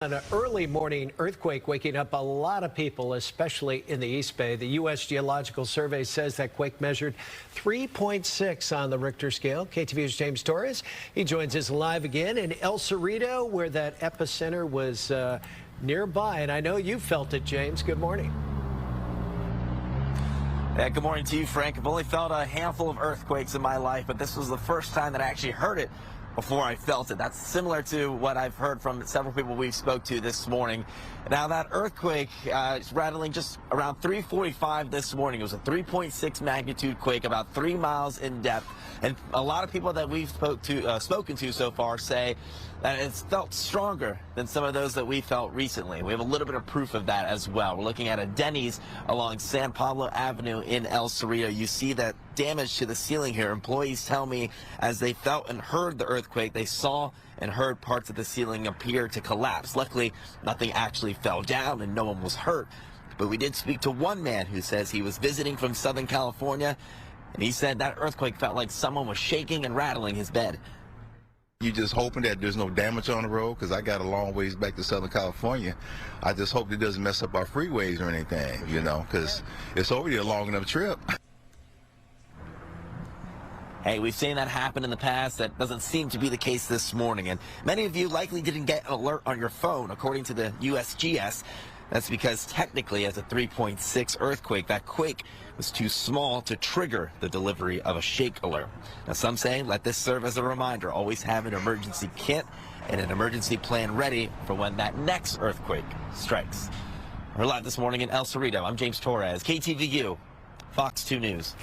An early morning earthquake waking up a lot of people, especially in the East Bay. The U.S. Geological Survey says that quake measured 3.6 on the Richter scale. KTVU's James Torres, he joins us live again in El Cerrito, where that epicenter was nearby. And I know you felt it, James. Good morning. Yeah, good morning to you, Frank. I've only felt a handful of earthquakes in my life, but this was the first time that I actually heard it before I felt it. That's similar to what I've heard from several people we spoke to this morning. Now, that earthquake is rattling just around 3:45 this morning. It was a 3.6 magnitude quake, about 3 miles in depth. And a lot of people that we've spoken to so far say that it's felt stronger than some of those that we felt recently. We have a little bit of proof of that as well. We're looking at a Denny's along San Pablo Avenue in El Cerrito. You see that damage to the ceiling here. Employees tell me as they felt and heard the earthquake, they saw and heard parts of the ceiling appear to collapse. Luckily, nothing actually fell down and no one was hurt. But we did speak to one man who says he was visiting from Southern California, and he said that earthquake felt like someone was shaking and rattling his bed. You just hoping that there's no damage on the road, because I got a long ways back to Southern California. I just hope it doesn't mess up our freeways or anything, you know, because it's already a long enough trip. Hey, we've seen that happen in the past. That doesn't seem to be the case this morning. And many of you likely didn't get an alert on your phone, according to the USGS. That's because technically, as a 3.6 earthquake, that quake was too small to trigger the delivery of a shake alert. Now, some say let this serve as a reminder. Always have an emergency kit and an emergency plan ready for when that next earthquake strikes. We're live this morning in El Cerrito. I'm James Torres, KTVU, Fox 2 News.